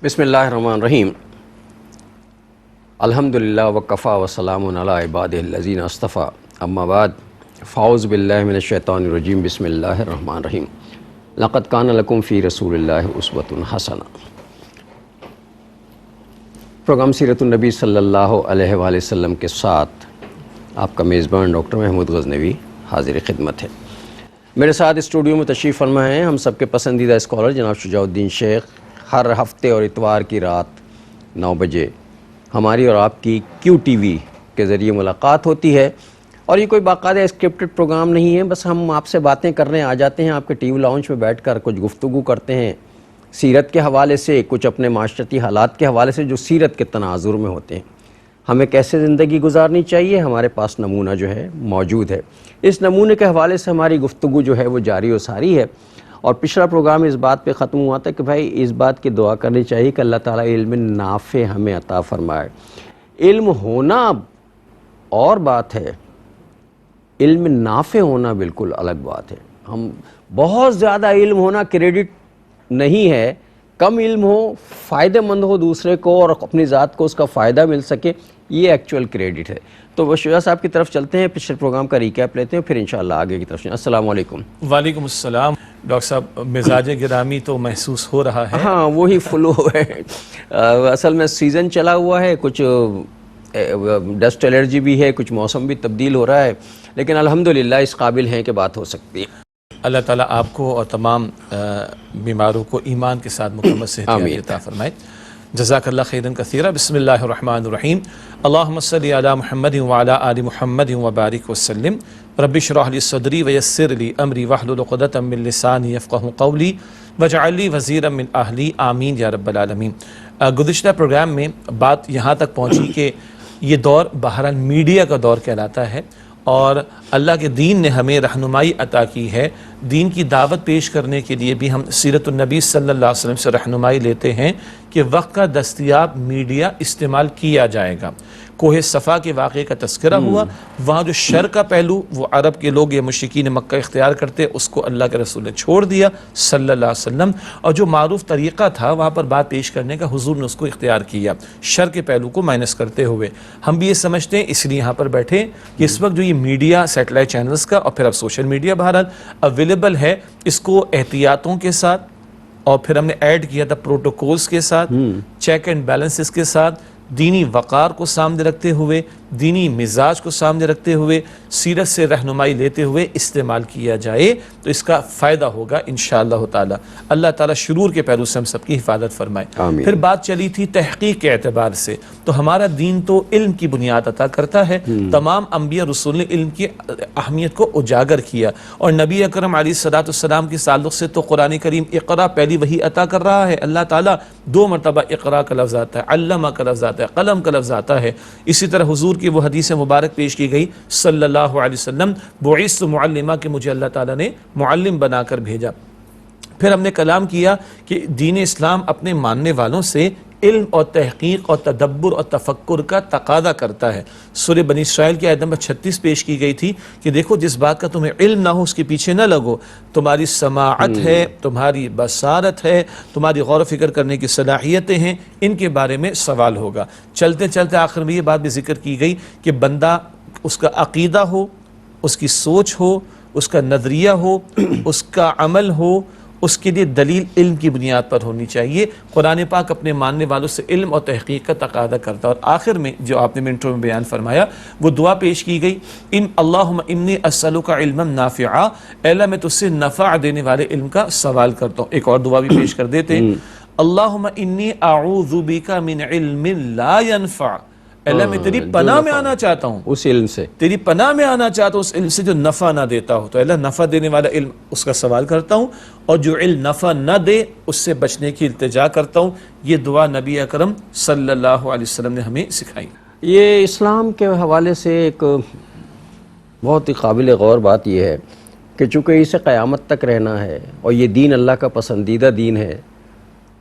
بسم اللہ الرحمن الرحیم الحمدللہ وکفا وسلام علی عبادہ الذین اصطفیٰ اما بعد فاعوذ باللہ من الشیطان الرجیم بسم اللہ الرحمن الرحیم لقد کان لکم فی رسول اللہ اسوۃ حسنہ۔ پروگرام سیرت النبی صلی اللہ علیہ وآلہ وسلم کے ساتھ آپ کا میزبان ڈاکٹر محمود غزنوی حاضر خدمت ہے۔ میرے ساتھ اسٹوڈیو میں تشریف فرما ہیں ہم سب کے پسندیدہ اسکالر جناب شجاع الدین شیخ۔ ہر ہفتے اور اتوار کی رات 9 بجے ہماری اور آپ کی کیو ٹی وی کے ذریعے ملاقات ہوتی ہے، اور یہ کوئی باقاعدہ اسکرپٹڈ پروگرام نہیں ہے، بس ہم آپ سے باتیں کرنے آ جاتے ہیں، آپ کے ٹی وی لاؤنج میں بیٹھ کر کچھ گفتگو کرتے ہیں سیرت کے حوالے سے، کچھ اپنے معاشرتی حالات کے حوالے سے جو سیرت کے تناظر میں ہوتے ہیں۔ ہمیں کیسے زندگی گزارنی چاہیے، ہمارے پاس نمونہ جو ہے موجود ہے، اس نمونے کے حوالے سے ہماری گفتگو جو ہے وہ جاری و ساری ہے۔ اور پچھلا پروگرام اس بات پہ ختم ہوا تھا کہ بھائی اس بات کی دعا کرنی چاہیے کہ اللہ تعالیٰ علم نافع ہمیں عطا فرمائے۔ علم ہونا اور بات ہے، علم نافع ہونا بالکل الگ بات ہے۔ ہم بہت زیادہ علم ہونا کریڈٹ نہیں ہے، کم علم ہو، فائدہ مند ہو دوسرے کو اور اپنی ذات کو اس کا فائدہ مل سکے، یہ ایکچول کریڈٹ ہے۔ تو وہ شجاع صاحب کی طرف چلتے ہیں، پچھلے پروگرام کا ریکیپ لیتے ہیں، پھر انشاءاللہ آگے کی طرف چلیں۔ السلام علیکم۔ وعلیکم السلام۔ ڈاکٹر صاحب مزاج گرامی تو محسوس ہو رہا ہے۔ ہاں وہی فلو ہے، اصل میں سیزن چلا ہوا ہے، کچھ ڈسٹ الرجی بھی ہے، کچھ موسم بھی تبدیل ہو رہا ہے، لیکن الحمدللہ اس قابل ہیں کہ بات ہو سکتی ہے۔ اللہ تعالیٰ آپ کو اور تمام بیماروں کو ایمان کے ساتھ مکمل صحت عطا فرمائے۔ جزاک اللہ خیرا کثیرا۔ بسم اللہ الرحمن الرحیم۔ اللہم صلی علی محمد وعلی آل محمد وبارک وسلم۔ رب اشرح لی صدری ویسر لی امری واحلل عقدۃ من لسانی یفقہوا قولی واجعل لی وزیرا من اہلی آمین یا رب العالمین۔ گزشتہ پروگرام میں بات یہاں تک پہنچی کہ یہ دور بہرحال میڈیا کا دور کہلاتا ہے، اور اللہ کے دین نے ہمیں رہنمائی عطا کی ہے۔ دین کی دعوت پیش کرنے کے لیے بھی ہم سیرت النبی صلی اللہ علیہ وسلم سے رہنمائی لیتے ہیں کہ وقت کا دستیاب میڈیا استعمال کیا جائے گا۔ کوہ صفا کے واقعے کا تذکرہ ہوا، وہاں جو شر کا پہلو وہ عرب کے لوگ یا مشرکین مکہ اختیار کرتے، اس کو اللہ کے رسول نے چھوڑ دیا صلی اللہ علیہ وسلم، اور جو معروف طریقہ تھا وہاں پر بات پیش کرنے کا حضور نے اس کو اختیار کیا، شر کے پہلو کو مائنس کرتے ہوئے۔ ہم بھی یہ سمجھتے ہیں، اس لیے یہاں پر بیٹھے کہ اس وقت جو یہ میڈیا سیٹلائٹ چینلز کا اور پھر اب سوشل میڈیا بہرحال اویلیبل ہے، اس کو احتیاطوں کے ساتھ، اور پھر ہم نے ایڈ کیا تھا پروٹوکولز کے ساتھ، چیک اینڈ بیلنسز کے ساتھ، دینی وقار کو سامنے رکھتے ہوئے، دینی مزاج کو سامنے رکھتے ہوئے، سیرت سے رہنمائی لیتے ہوئے استعمال کیا جائے تو اس کا فائدہ ہوگا انشاءاللہ تعالی۔ اللہ تعالیٰ شرور کے پہلو سے ہم سب کی حفاظت فرمائے۔ آمین۔ پھر بات چلی تھی تحقیق کے اعتبار سے، تو ہمارا دین تو علم کی بنیاد عطا کرتا ہے۔ تمام انبیاء رسول نے علم کی اہمیت کو اجاگر کیا، اور نبی اکرم علیہ الصلوۃ والسلام کے تعلق سے تو قرآن کریم اقرا پہلی وحی عطا کر رہا ہے۔ اللہ تعالیٰ 2 مرتبہ اقرا کا لفظ آتا ہے، علمہ کا لفظ آتا ہے، قلم کا لفظ آتا ہے۔ اسی طرح حضور کی وہ حدیث مبارک پیش کی گئی صلی اللہ علیہ وسلم، بعثت معلمہ، کہ مجھے اللہ تعالیٰ نے معلم بنا کر بھیجا۔ پھر ہم نے کلام کیا کہ دین اسلام اپنے ماننے والوں سے علم اور تحقیق اور تدبر اور تفکر کا تقاضا کرتا ہے۔ سورہ بنی اسرائیل کی آیت نمبر 36 پیش کی گئی تھی کہ دیکھو جس بات کا تمہیں علم نہ ہو اس کے پیچھے نہ لگو، تمہاری سماعت ہے، تمہاری بصارت ہے، تمہاری غور و فکر کرنے کی صلاحیتیں ہیں، ان کے بارے میں سوال ہوگا۔ چلتے چلتے آخر میں یہ بات بھی ذکر کی گئی کہ بندہ، اس کا عقیدہ ہو، اس کی سوچ ہو، اس کا نظریہ ہو، اس کا عمل ہو، اس کے لیے دلیل علم کی بنیاد پر ہونی چاہیے۔ قرآن پاک اپنے ماننے والوں سے علم اور تحقیق کا تقاضا کرتا ہے، اور آخر میں جو آپ نے انٹرو میں بیان فرمایا وہ دعا پیش کی گئی، اللہم انی اسألک علما نافعا، اے اللہ میں تجھ سے نفع دینے والے علم کا سوال کرتا ہوں۔ ایک اور دعا بھی پیش کر دیتے ہیں، اللہم انی اعوذ بک من علم لا ينفع، اللہ میں تیری پناہ میں آنا چاہتا ہوں، اس علم سے تیری پناہ میں آنا چاہتا ہوں، اس علم سے جو نفع نہ دیتا ہو۔ تو اللہ نفع دینے والا علم اس کا سوال کرتا ہوں، اور جو علم نفع نہ دے اس سے بچنے کی التجا کرتا ہوں۔ یہ دعا نبی اکرم صلی اللہ علیہ وسلم نے ہمیں سکھائی۔ یہ اسلام کے حوالے سے ایک بہت ہی قابل غور بات یہ ہے کہ چونکہ اسے قیامت تک رہنا ہے، اور یہ دین اللہ کا پسندیدہ دین ہے،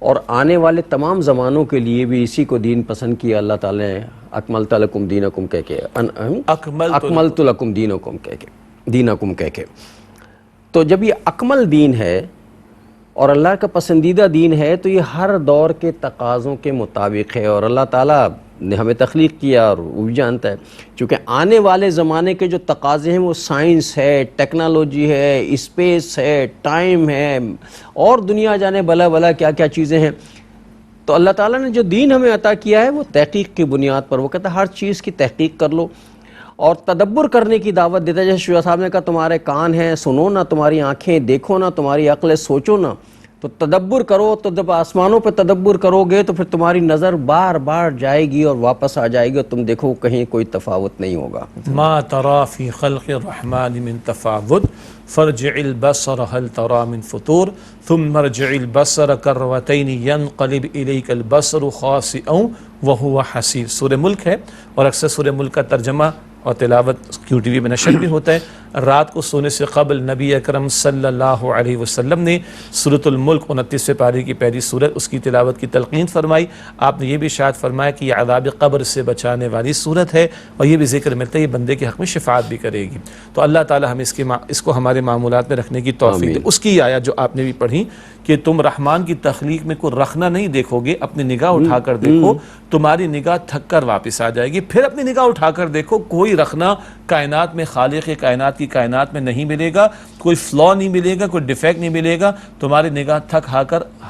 اور آنے والے تمام زمانوں کے لیے بھی اسی کو دین پسند کیا اللہ تعالیٰ نے، اکملت لکم دینکم کہہ کے، اکملت لکم دینکم کہہ کے، تو جب یہ اکمل دین ہے اور اللہ کا پسندیدہ دین ہے تو یہ ہر دور کے تقاضوں کے مطابق ہے، اور اللہ تعالیٰ نے ہمیں تخلیق کیا اور وہ بھی جانتا ہے، چونکہ آنے والے زمانے کے جو تقاضے ہیں وہ سائنس ہے، ٹیکنالوجی ہے، اسپیس ہے، ٹائم ہے، اور دنیا جانے بلا بلا کیا کیا چیزیں ہیں۔ تو اللہ تعالیٰ نے جو دین ہمیں عطا کیا ہے وہ تحقیق کی بنیاد پر، وہ کہتا ہے ہر چیز کی تحقیق کر لو اور تدبر کرنے کی دعوت دیتا ہے۔ جیسے شجاع صاحب نے کہا تمہارے کان ہیں سنو نا، تمہاری آنکھیں دیکھو نا، تمہاری عقل سوچو نا، تو تدبر کرو۔ تو جب آسمانوں پہ تدبر کرو گے تو پھر تمہاری نظر بار بار جائے گی اور واپس آ جائے گی، اور تم دیکھو کہیں کوئی تفاوت نہیں ہوگا۔ ما ترى في خلق الرحمن من تفاوت فارجع البصر هل ترى من فطور ثم ارجع البصر كرتين ينقلب اليك البصر خاسئا وهو حسير۔ سورہ ملک ہے، اور اکثر سورہ ملک کا ترجمہ اور تلاوت کیو ٹی وی میں نشر بھی ہوتا ہے۔ رات کو سونے سے قبل نبی اکرم صلی اللہ علیہ وسلم نے سورۃ الملک 29ویں پارے کی پہلی سورت اس کی تلاوت کی تلقین فرمائی۔ آپ نے یہ بھی ارشاد فرمایا کہ یہ عذاب قبر سے بچانے والی سورت ہے، اور یہ بھی ذکر ملتا ہے یہ بندے کے حق میں شفاعت بھی کرے گی۔ تو اللہ تعالی ہمیں اس کو ہمارے معمولات میں رکھنے کی توفیق دے۔ اس کی آیت جو آپ نے بھی پڑھی کہ تم رحمان کی تخلیق میں کوئی رخنا نہیں دیکھو گے، اپنی نگاہ اٹھا کر دیکھو، تمہاری نگاہ تھک کر واپس آ جائے گی، پھر اپنی نگاہ اٹھا کر دیکھو، کوئی رخنا کائنات میں، خالق کائنات کی کائنات میں نہیں ملے گا، کوئی فلا نہیں ملے گا، کوئی ڈیفیکٹ نہیں ملے گا، تمہاری نگاہ تھک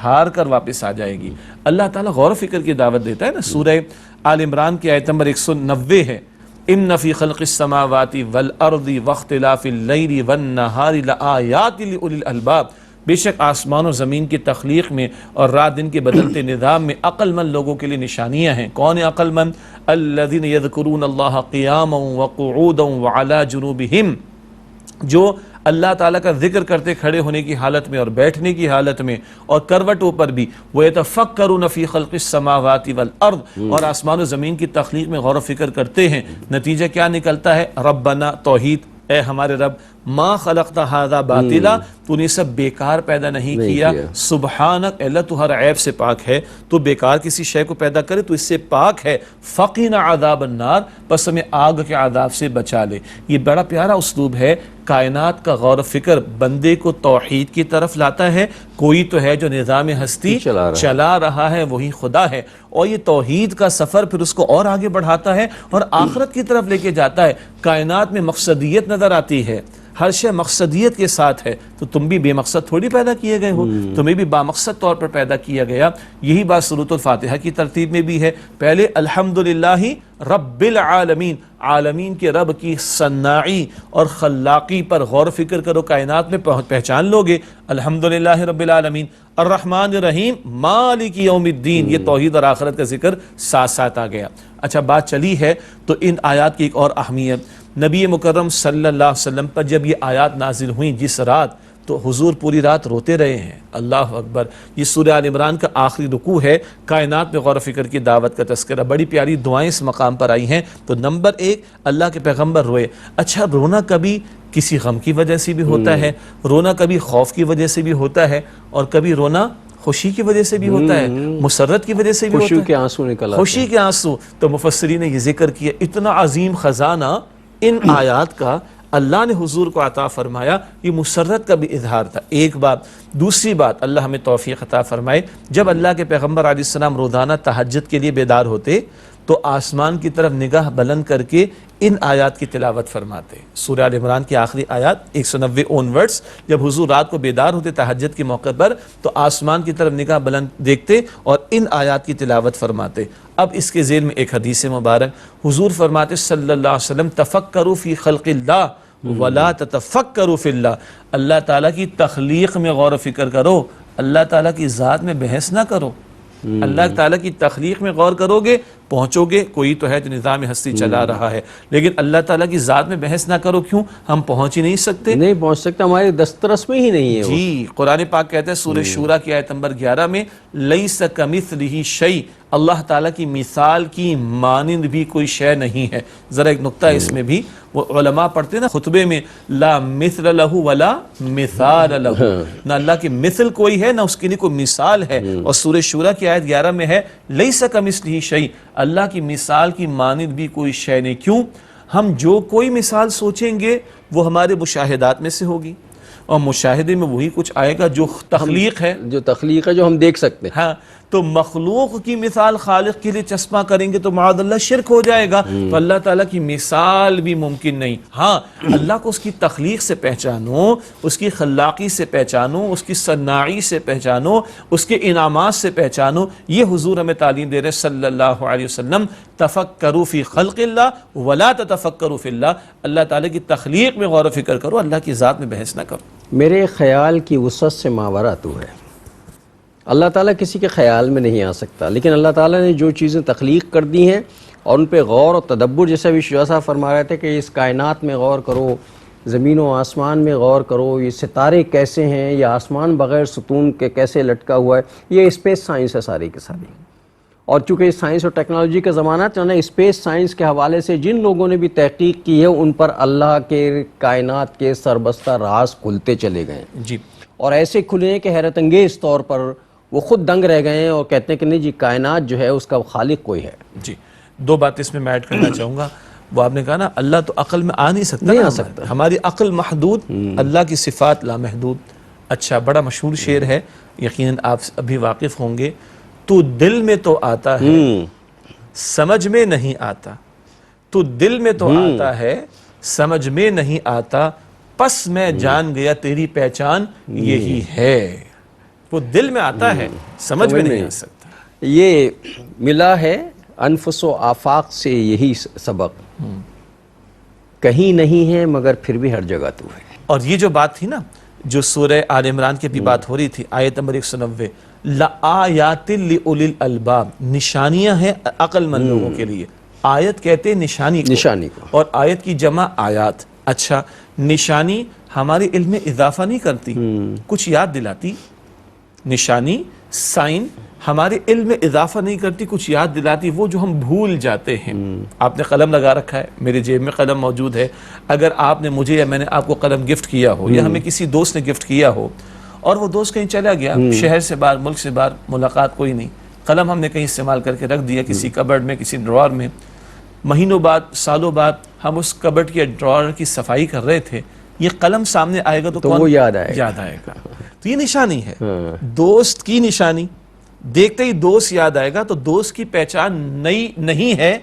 ہار کر واپس آ جائے گی۔ اللہ تعالیٰ غور و فکر کی دعوت دیتا ہے نا۔ سورہ آل عمران کی آیت نمبر 190 ہے، ان فی خلق السماوات والارض واختلاف اللیل والنہار لآیات لأولی الالباب، بے شک آسمان اور زمین کی تخلیق میں اور رات دن کے بدلتے نظام میں عقل مند لوگوں کے لیے نشانیاں ہیں۔ کون عقل مند؟ الذین یذکرون اللہ قیاما وقعودا وعلی جنوبہم، جو اللہ تعالیٰ کا ذکر کرتے کھڑے ہونے کی حالت میں اور بیٹھنے کی حالت میں اور کروٹوں پر بھی، وَيَتَفَكَّرُونَ فِي خَلْقِ السَّمَاوَاتِ وَالْأَرْضِ، اور آسمان و زمین کی تخلیق میں غور و فکر کرتے ہیں۔ نتیجہ کیا نکلتا ہے؟ ربنا، توحید، اے ہمارے رب، ما خلقت ھذا باطلا، تو نے سب بیکار پیدا نہیں کیا، سبحانک، اللہ تو ہر عیب سے پاک ہے، تو بیکار کسی شے کو پیدا کرے تو اس سے پاک ہے، فقنا عذاب النار، پس ہمیں آگ کے عذاب سے بچا لے۔ یہ بڑا پیارا اسلوب ہے، کائنات کا غور و فکر بندے کو توحید کی طرف لاتا ہے۔ کوئی تو ہے جو نظام ہستی چلا رہا ہے، وہی خدا ہے، اور یہ توحید کا سفر پھر اس کو اور آگے بڑھاتا ہے اور آخرت کی طرف لے کے جاتا ہے۔ کائنات میں مقصدیت نظر آتی ہے، ہر شے مقصدیت کے ساتھ ہے، تو تم بھی بے مقصد تھوڑی پیدا کیے گئے ہو، تمہیں بھی بامقصد طور پر پیدا کیا گیا۔ یہی بات سورۃ الفاتحہ کی ترتیب میں بھی ہے، پہلے الحمدللہ رب العالمین، عالمین کے رب کی صناعی اور خلاقی پر غور و فکر کرو، کائنات میں پہچان لو گے الحمدللہ رب العالمین، الرحمن الرحیم، مالک یوم الدین، یہ توحید اور آخرت کا ذکر ساتھ ساتھ آ گیا۔ اچھا، بات چلی ہے تو ان آیات کی ایک اور اہمیت، نبی مکرم صلی اللہ علیہ وسلم پر جب یہ آیات نازل ہوئیں جس رات، تو حضور پوری رات روتے رہے ہیں۔ اللہ اکبر۔ یہ سورہ آل عمران کا آخری رکوع ہے، کائنات میں غور و فکر کی دعوت کا تذکرہ، بڑی پیاری دعائیں اس مقام پر آئی ہیں۔ تو نمبر 1، اللہ کے پیغمبر روئے۔ اچھا، رونا کبھی کسی غم کی وجہ سے بھی ہوتا ہے، رونا کبھی خوف کی وجہ سے بھی ہوتا ہے، اور کبھی رونا خوشی کی وجہ سے بھی ہوتا ہے، مسرت کی وجہ سے بھی ہوتا ہے، خوشی کے آنسو نکل آتے ہیں، خوشی کے آنسو۔ تو مفسرین نے یہ ذکر کیا، اتنا عظیم خزانہ ان آیات کا اللہ نے حضور کو عطا فرمایا، یہ مسرت کا بھی اظہار تھا، ایک بات۔ دوسری بات، اللہ ہمیں توفیق عطا فرمائے، جب اللہ کے پیغمبر علیہ السلام روزانہ تہجد کے لیے بیدار ہوتے تو آسمان کی طرف نگاہ بلند کر کے ان آیات کی تلاوت فرماتے۔ سورہ آل عمران کی آخری آیات 190 اونورڈز، جب حضور رات کو بیدار ہوتے تہجد کے موقع پر تو آسمان کی طرف نگاہ بلند دیکھتے اور ان آیات کی تلاوت فرماتے۔ اب اس کے ذیل میں ایک حدیث مبارک، حضور فرماتے صلی اللہ علیہ وسلم، تفکروا فی خلق اللہ ولا تتفکروا فی اللہ، اللہ تعالیٰ کی تخلیق میں غور و فکر کرو، اللہ تعالیٰ کی ذات میں بحث نہ کرو۔ اللہ تعالیٰ کی تخلیق میں غور کرو گے، پہنچو گے، کوئی تو ہے جو نظام ہستی چلا رہا ہے، لیکن اللہ تعالیٰ کی ذات میں بحث نہ کرو۔ کیوں؟ ہم پہنچ ہی نہیں سکتے، نہیں پہنچ سکتے، ہمارے دسترس میں ہی نہیں ہے۔ جی، قرآن پاک کہتا ہے سورہ شورى کی آیت نمبر 11 میں، لیس کمثلہ شیء، اللہ تعالیٰ کی مثال کی مانند بھی کوئی شے نہیں ہے۔ ذرا ایک نقطہ اس میں بھی، وہ علماء پڑھتے ہیں نا خطبے میں، لا مثل لہ ولا مثال لہ، نہ اللہ کی مثل کوئی ہے نہ اس کے لیے کوئی مثال ہے۔ اور سورہ شورى کی آیت 11 میں ہے، لیس کمثلہ شیء، اللہ کی مثال کی مانند بھی کوئی شے نہیں۔ کیوں؟ ہم جو کوئی مثال سوچیں گے وہ ہمارے مشاہدات میں سے ہوگی، اور مشاہدے میں وہی کچھ آئے گا جو تخلیق ہے، جو تخلیق ہے، جو ہم دیکھ سکتے ہیں. ہاں تو مخلوق کی مثال خالق کے لیے چشمہ کریں گے تو معاذ اللہ شرک ہو جائے گا. تو اللہ تعالیٰ کی مثال بھی ممکن نہیں. ہاں اللہ کو اس کی تخلیق سے پہچانو، اس کی خلاقی سے پہچانو، اس کی صناعی سے پہچانو، اس کے انعامات سے پہچانو. یہ حضور ہمیں تعلیم دے رہے صلی اللہ علیہ وسلم، تفکروا فی خلق اللہ ولا تتفکروا فی اللہ. اللہ تعالیٰ کی تخلیق میں غور و فکر کرو، اللہ کی ذات میں بحث نہ کرو. میرے خیال کی وسعت سے ماورا تو ہے. اللہ تعالیٰ کسی کے خیال میں نہیں آ سکتا، لیکن اللہ تعالیٰ نے جو چیزیں تخلیق کر دی ہیں اور ان پہ غور و تدبر، جیسے ابھی شجاع صاحب فرما رہے تھے کہ اس کائنات میں غور کرو، زمین و آسمان میں غور کرو، یہ ستارے کیسے ہیں، یہ آسمان بغیر ستون کے کیسے لٹکا ہوا ہے. یہ اسپیس سائنس ہے ساری کی ساری. اور چونکہ سائنس اور ٹیکنالوجی کا زمانہ ہے، تو اسپیس سائنس کے حوالے سے جن لوگوں نے بھی تحقیق کی ہے ان پر اللہ کے کائنات کے سربستہ راز کھلتے چلے گئے ہیں. جی اور ایسے کھلے ہیں کہ حیرت انگیز طور پر وہ خود دنگ رہ گئے ہیں اور کہتے ہیں کہ نہیں جی کائنات جو ہے اس کا خالق کوئی ہے. جی دو باتیں اس میں ایڈ کرنا چاہوں گا. وہ آپ نے کہا نا اللہ تو عقل میں آ نہیں سکتا، نہیں آ سکتا. ہماری عقل محدود، اللہ کی صفات لامحدود. اچھا بڑا مشہور شعر ہے، یقیناً آپ ابھی واقف ہوں گے. تو دل میں تو آتا ہے سمجھ میں نہیں آتا، تو دل میں تو آتا ہے سمجھ میں نہیں آتا، پس میں جان گیا تیری پہچان یہی ہے. وہ دل میں آتا ہے، سمجھ میں نہیں آ سکتا. یہ ملا ہے انفس و آفاق سے یہی سبق، کہیں نہیں ہے مگر پھر بھی ہر جگہ تو ہے. اور یہ جو بات تھی نا جو سورہ آل عمران کی بھی بات ہو رہی تھی، آیت نمبر 190، لآیات لأولی الالباب، نشانیاں ہیں عقل مند لوگوں کے لیے. آیت کہتے ہیں نشانی کو، اور آیت کی جمع آیات. اچھا نشانی ہمارے علم میں اضافہ نہیں کرتی، کچھ یاد دلاتی. نشانی سائن ہمارے علم میں اضافہ نہیں کرتی، کچھ یاد دلاتی، وہ جو ہم بھول جاتے ہیں. آپ نے قلم لگا رکھا ہے، میرے جیب میں قلم موجود ہے. اگر آپ نے مجھے یا میں نے آپ کو قلم گفٹ کیا ہو، یا ہمیں کسی دوست نے گفٹ کیا ہو، اور وہ دوست کہیں چلا گیا، شہر سے باہر، ملک سے باہر، ملاقات کوئی نہیں، قلم ہم نے کہیں استعمال کر کے رکھ دیا کسی کبرڈ میں، کسی ڈرار میں. مہینوں بعد، سالوں بعد ہم اس کبرڈ کے ڈرار کی صفائی کر رہے تھے، یہ قلم سامنے آئے گا تو وہ یاد آئے گا. تو یہ نشانی ہے دوست کی نشانی. دیکھتے ہی دوست یاد آئے گا. تو دوست کی پہچان نئی نہیں ہے،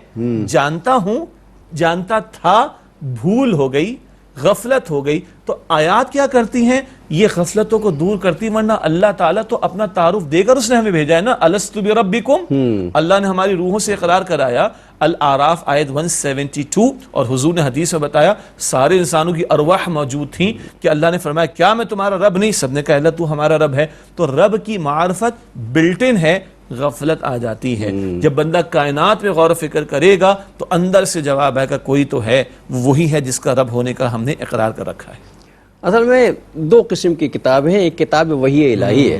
جانتا ہوں، جانتا تھا، بھول ہو گئی، غفلت ہو گئی. تو آیات کیا کرتی ہیں؟ یہ غفلتوں کو دور کرتی. ورنہ اللہ تعالیٰ تو اپنا تعارف دے کر اس نے ہمیں بھیجا ہے نا، الستو بربکم. اللہ نے ہماری روحوں سے اقرار کرایا. الاعراف آیت 172. اور حضور نے حدیث میں بتایا سارے انسانوں کی ارواح موجود تھیں کہ اللہ نے فرمایا کیا میں تمہارا رب نہیں؟ سب نے کہا اللہ تو ہمارا رب ہے. تو رب کی معرفت بلٹ ان ہے، غفلت آ جاتی ہے. جب بندہ کائنات میں غور و فکر کرے گا تو اندر سے جواب ہے کہ کوئی تو ہے، وہی ہے جس کا رب ہونے کا ہم نے اقرار کر رکھا ہے. اصل میں دو قسم کی کتابیں ہیں. ایک کتاب وحی الہی ہے.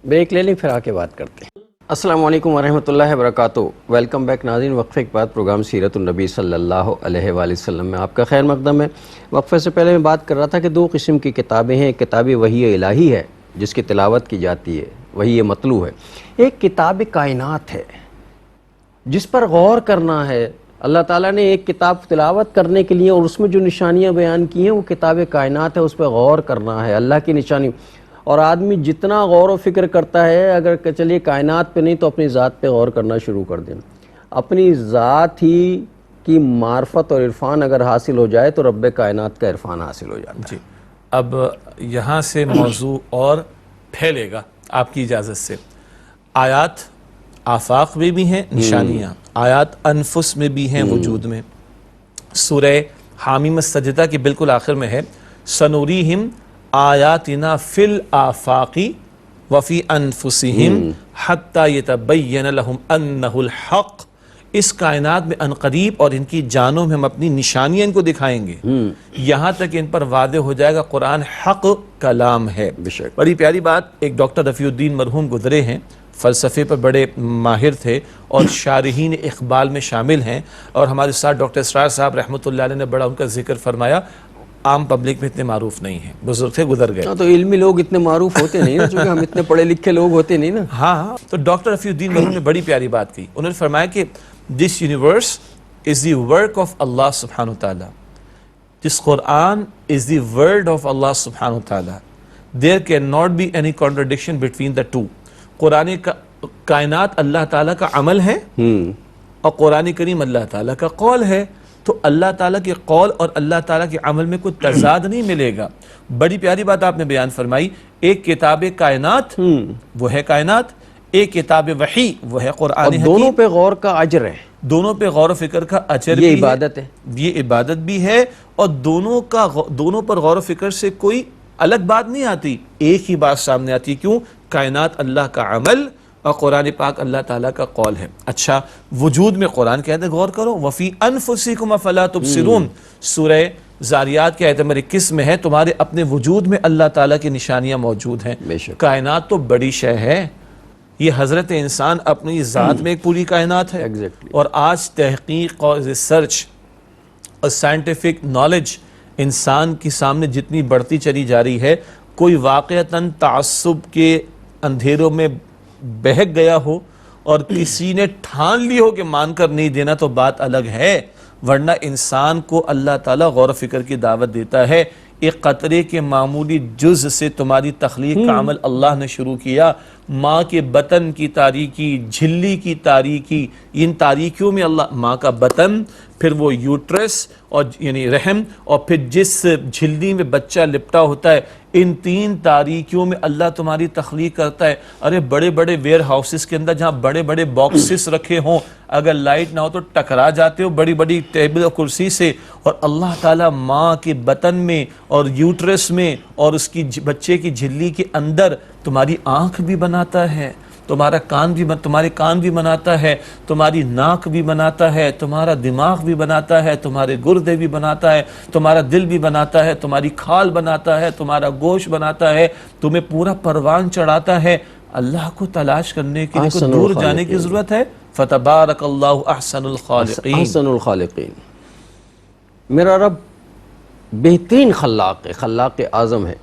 بریک لے لیں پھر آ کے بات کرتے ہیں. السلام علیکم ورحمۃ اللہ وبرکاتہ. ویلکم بیک ناظرین. وقفے کے بعد پروگرام سیرت النبی صلی اللہ علیہ وآلہ وسلم میں آپ کا خیر مقدم ہے. وقفے سے پہلے میں بات کر رہا تھا کہ دو قسم کی کتابیں ہیں. ایک کتاب وحی الہی ہے جس کی تلاوت کی جاتی ہے، وہی مطلوع ہے. ایک کتاب کائنات ہے جس پر غور کرنا ہے. اللہ تعالیٰ نے ایک کتاب تلاوت کرنے کے لیے اور اس میں جو نشانیاں بیان کی ہیں وہ کتاب کائنات ہے، اس پہ غور کرنا ہے، اللہ کی نشانی. اور آدمی جتنا غور و فکر کرتا ہے، اگر کہ چلیے کائنات پہ نہیں تو اپنی ذات پہ غور کرنا شروع کر دیں. اپنی ذات ہی کی معرفت اور عرفان اگر حاصل ہو جائے تو رب کائنات کا عرفان حاصل ہو جاتا ہے. جی اب یہاں سے موضوع اور پھیلے گا آپ کی اجازت سے. آیات آفاق میں بھی ہیں نشانیاں، آیات انفس میں بھی ہیں وجود میں. سورہ حامیم السجدہ کی بالکل آخر میں ہے سنوریہم آیاتنا فی الآفاقی وفی انفسہم حتی یتبین لہم انہ الحق. اس کائنات میں انقریب اور ان کی جانوں میں ہم اپنی نشانیاں ان کو دکھائیں گے، یہاں تک ان پر واضح ہو جائے گا قرآن حق کلام ہے. بڑی پیاری بات. ایک ڈاکٹر رفیع الدین مرحوم گزرے ہیں، فلسفے پر بڑے ماہر تھے اور شارحین اقبال میں شامل ہیں. اور ہمارے ساتھ ڈاکٹر اسرار صاحب رحمۃ اللہ علیہ نے بڑا ان کا ذکر فرمایا. عام پبلک میں اتنے معروف نہیں ہیں، بزرگ تھے گزر گئے. تو علمی لوگ اتنے معروف ہوتے نہیں نا، چونکہ ہم اتنے پڑھے لکھے لوگ ہوتے نہیں نا. ہاں تو ڈاکٹر رفیع الدین مرحوم نے بڑی پیاری بات کی. انہوں نے فرمایا کہ this universe is the work of اللہ سبحانہ تعالیٰ. This Quran is the word of Allah subhanahu wa ta'ala. There cannot be any contradiction between the two. قرآن کائنات اللہ تعالیٰ کا عمل ہے اور قرآن کریم اللہ تعالیٰ کا قول ہے. تو اللہ تعالیٰ کے قول اور اللہ تعالیٰ کے عمل میں کوئی تضاد نہیں ملے گا. بڑی پیاری بات آپ نے بیان فرمائی. ایک کتاب کائنات وہ ہے کائنات, ایک کتاب وحی وہ ہے قرآن حکیم. دونوں پہ غور کا اجر ہے, دونوں پہ غور و فکر کا اجر بھی یہ عبادت ہے, یہ عبادت بھی ہے, اور دونوں پر غور و فکر سے کوئی الگ بات نہیں آتی, ایک ہی بات سامنے آتی ہے. کیوں؟ کائنات اللہ کا عمل اور قرآن پاک اللہ تعالیٰ کا قول ہے. اچھا, وجود میں قرآن کہتے ہیں غور کرو, وَفِي أَنفُسِكُمْ أَفَلَا تُبْصِرُونَ. سورہ زاریات کے آیت نمبر 21 میں ہے تمہارے اپنے وجود میں اللہ تعالیٰ کی نشانیاں موجود ہیں. کائنات تو بڑی شے ہے, یہ حضرت انسان اپنی ذات میں ایک پوری کائنات ہے. اور آج تحقیق اور ریسرچ اور سائنٹیفک نالج انسان کے سامنے جتنی بڑھتی چلی جا رہی ہے, کوئی واقعتاً تعصب کے اندھیروں میں بہک گیا ہو اور کسی نے ٹھان لی ہو کہ مان کر نہیں دینا تو بات الگ ہے, ورنہ انسان کو اللہ تعالیٰ غور و فکر کی دعوت دیتا ہے. ایک قطرے کے معمولی جز سے تمہاری تخلیق کا عمل اللہ نے شروع کیا. ماں کے بطن کی تاریکی, جھلی کی تاریکی, ان تاریکیوں میں اللہ, ماں کا بطن, پھر وہ یوٹرس اور یعنی رحم, اور پھر جس جھلی میں بچہ لپٹا ہوتا ہے, ان تین تاریکیوں میں اللہ تمہاری تخلیق کرتا ہے. ارے بڑے بڑے ویئر ہاؤسز کے اندر جہاں بڑے بڑے باکسز رکھے ہوں, اگر لائٹ نہ ہو تو ٹکرا جاتے ہو بڑی بڑی ٹیبل اور کرسی سے, اور اللہ تعالیٰ ماں کے بطن میں اور یوٹرس میں اور اس کی بچے کی جھلی کے اندر تمہاری آنکھ بھی بناتا ہے, تمہارے کان بھی بناتا ہے, تمہاری ناک بھی بناتا ہے, تمہارا دماغ بھی بناتا ہے, تمہارے گردے بھی بناتا ہے, تمہارا دل بھی بناتا ہے, تمہاری کھال بناتا ہے, تمہارا گوشت بناتا ہے, تمہیں پورا پروان چڑھاتا ہے. اللہ کو تلاش کرنے کے لیے کوئی دور جانے کی ضرورت ہے؟ فتبارک اللہ احسن الخالقین. احسن الخالقین. میرا رب بہترین خلاق ہے, خلاق اعظم ہے.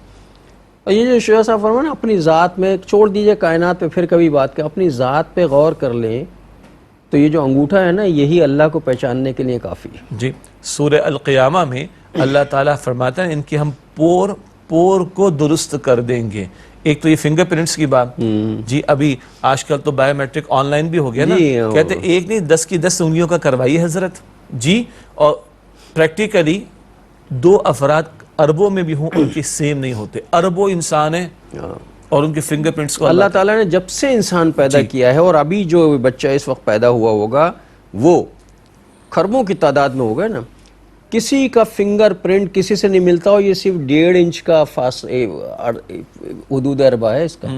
اور یہ جو شیخ صاحب فرمایا نا, اپنی ذات میں چھوڑ دیجئے کائنات پہ پھر کبھی بات کریں, اپنی ذات پہ غور کر لیں تو یہ جو انگوٹھا ہے نا, یہی اللہ کو پہچاننے کے لیے کافی ہے. جی, سورہ القیامہ میں اللہ تعالیٰ فرماتا ہے ان کے ہم پور کو درست کر دیں گے. ایک تو یہ فنگر پرنٹس کی بات, جی ابھی آج کل تو بایو میٹرک آن لائن بھی ہو گیا نا, کہتے ایک نہیں 10 کی 10 انگلیوں کا کروائیے حضرت جی, اور پریکٹیکلی 2 افراد اربوں میں بھی ہوں ان کی سیم نہیں ہوتے. اربوں انسان ہیں اور ان کے فنگر پرنٹس کو اللہ تعالیٰ نے جب سے انسان پیدا کیا ہے, اور ابھی جو بچہ اس وقت پیدا ہوا ہوگا وہ خربوں کی تعداد میں ہوگا نا, کسی کا فنگر پرنٹ کسی سے نہیں ملتا, اور یہ صرف 1.5 انچ کا حدود اربع ہے اس کا.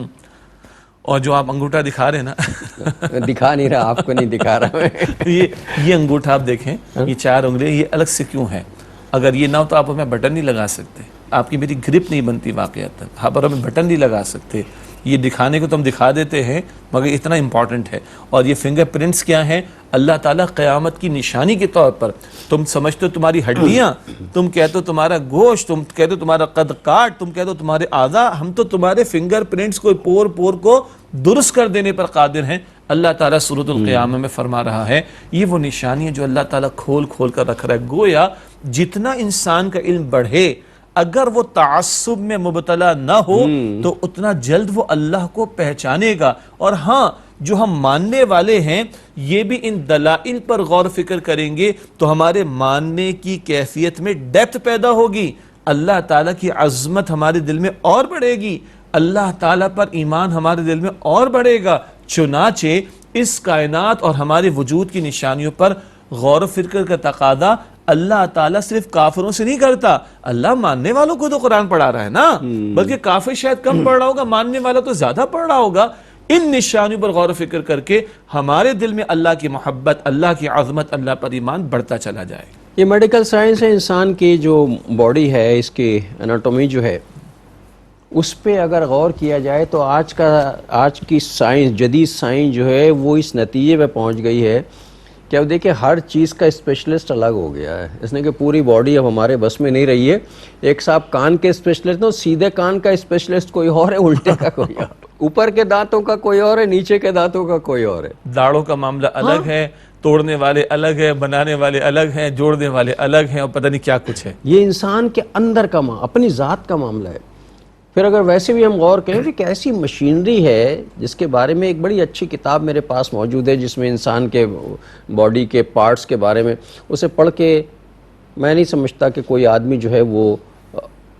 اور جو آپ انگوٹھا دکھا رہے ہیں نا دکھا نہیں رہا, آپ کو نہیں دکھا رہا میں. یہ انگوٹھا آپ دیکھیں, یہ 4 انگلیاں, یہ الگ سے کیوں ہے؟ اگر یہ نہ ہو تو آپ ہمیں بٹن نہیں لگا سکتے, آپ کی میری گرپ نہیں بنتی واقعات, آپ ہمیں بٹن نہیں لگا سکتے. یہ دکھانے کو تو ہم دکھا دیتے ہیں مگر اتنا امپورٹنٹ ہے. اور یہ فنگر پرنٹس کیا ہیں؟ اللہ تعالیٰ قیامت کی نشانی کے طور پر, تم سمجھتے ہو تمہاری ہڈیاں, تم کہتے ہو تمہارا گوشت, تم کہتے ہو تمہارا قد کاٹ, تم کہتے ہو تمہارے اعضاء, ہم تو تمہارے فنگر پرنٹس کو پور کو درست کر دینے پر قادر ہیں. اللہ تعالیٰ سورۃ القیامہ میں فرما رہا ہے یہ وہ نشانی ہے جو اللہ تعالیٰ کھول کر رکھ رہا ہے. گویا جتنا انسان کا علم بڑھے, اگر وہ تعصب میں مبتلا نہ ہو تو اتنا جلد وہ اللہ کو پہچانے گا. اور ہاں, جو ہم ماننے والے ہیں یہ بھی ان دلائل پر غور فکر کریں گے تو ہمارے ماننے کی کیفیت میں ڈیپتھ پیدا ہوگی, اللہ تعالیٰ کی عظمت ہمارے دل میں اور بڑھے گی, اللہ تعالیٰ پر ایمان ہمارے دل میں اور بڑھے گا. چنانچہ اس کائنات اور ہمارے وجود کی نشانیوں پر غور و فکر کا تقاضا اللہ تعالیٰ صرف کافروں سے نہیں کرتا, اللہ ماننے والوں کو تو قرآن پڑھا رہا ہے نا, بلکہ کافر شاید کم پڑھ رہا ہوگا, ماننے والا تو زیادہ پڑھ رہا ہوگا. ان نشانیوں پر غور و فکر کر کے ہمارے دل میں اللہ کی محبت, اللہ کی عظمت, اللہ پر ایمان بڑھتا چلا جائے. یہ میڈیکل سائنس ہے, انسان کی جو باڈی ہے, اس کی اناٹومی جو ہے, اس پہ اگر غور کیا جائے تو آج کی سائنس, جدید سائنس جو ہے وہ اس نتیجے پہ پہنچ گئی ہے کہ اب دیکھیں ہر چیز کا اسپیشلسٹ الگ ہو گیا ہے. اس نے کہ پوری باڈی اب ہمارے بس میں نہیں رہی ہے. ایک صاحب کان کے اسپیشلسٹ تو سیدھے کان کا اسپیشلسٹ کوئی اور ہے, الٹے کا کوئی اور, اوپر کے دانتوں کا کوئی اور ہے, نیچے کے دانتوں کا کوئی اور ہے, داڑھوں کا معاملہ الگ ہے, توڑنے والے الگ ہیں، بنانے والے الگ ہیں، جوڑنے والے الگ ہیں، اور پتہ نہیں کیا کچھ ہے. یہ انسان کے اندر کا اپنی ذات کا معاملہ ہے. پھر اگر ویسے بھی ہم غور کریں کہ کیسی مشینری ہے جس کے بارے میں ایک بڑی اچھی کتاب میرے پاس موجود ہے جس میں انسان کے باڈی کے پارٹس کے بارے میں، اسے پڑھ کے میں نہیں سمجھتا کہ کوئی آدمی جو ہے وہ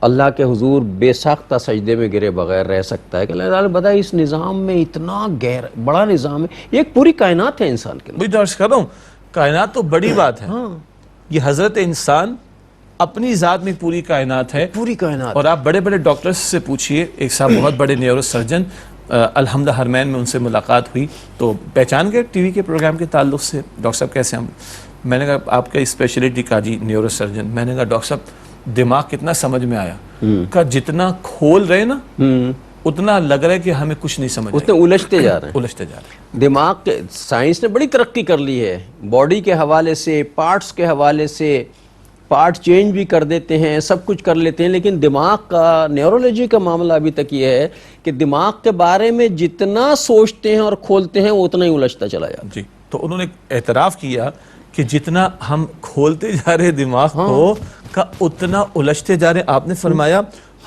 اللہ کے حضور بے ساختہ سجدے میں گرے بغیر رہ سکتا ہے. کہ اللہ تعالیٰ بتائے اس نظام میں اتنا بڑا نظام ہے، یہ ایک پوری کائنات ہے انسان کے میں درس کر رہا ہوں، کائنات تو بڑی بات ہے. یہ حضرت انسان اپنی ذات میں پوری کائنات ہے، پوری کائنات. اور آپ بڑے بڑے ڈاکٹرز سے پوچھئے، ایک صاحب بہت بڑے نیورو سرجن، الحمدہ حرمین میں ان سے ملاقات ہوئی تو پہچان گئے ٹی وی کے پروگرام کے تعلق سے، ڈاکٹر صاحب کیسے ہم؟ میں نے کہا آپ کا اسپیشلٹی کہا جی نیورو سرجن. میں نے کہا ڈاکٹر صاحب دماغ کتنا سمجھ میں آیا؟ کہا جتنا کھول رہے نا اتنا لگ رہا ہے کہ ہمیں کچھ نہیں سمجھ اتنے الجھتے جا رہے ہیں، الجھتے جا رہے ہیں. دماغ کے سائنس نے بڑی ترقی کر لی ہے، باڈی کے حوالے سے، پارٹس کے حوالے سے، پارٹ چینج بھی کر دیتے ہیں، سب کچھ کر لیتے ہیں، لیکن دماغ کا نیورولوجی کا معاملہ ابھی تک یہ ہے کہ دماغ کے بارے میں جتنا سوچتے ہیں اور کھولتے ہیں وہ اتنا ہی الجھتا چلا جاتا ہے. جی تو انہوں نے اعتراف کیا کہ جتنا ہم کھولتے جا رہے دماغ کو کا اتنا الجھتے جا رہے. آپ نے فرمایا،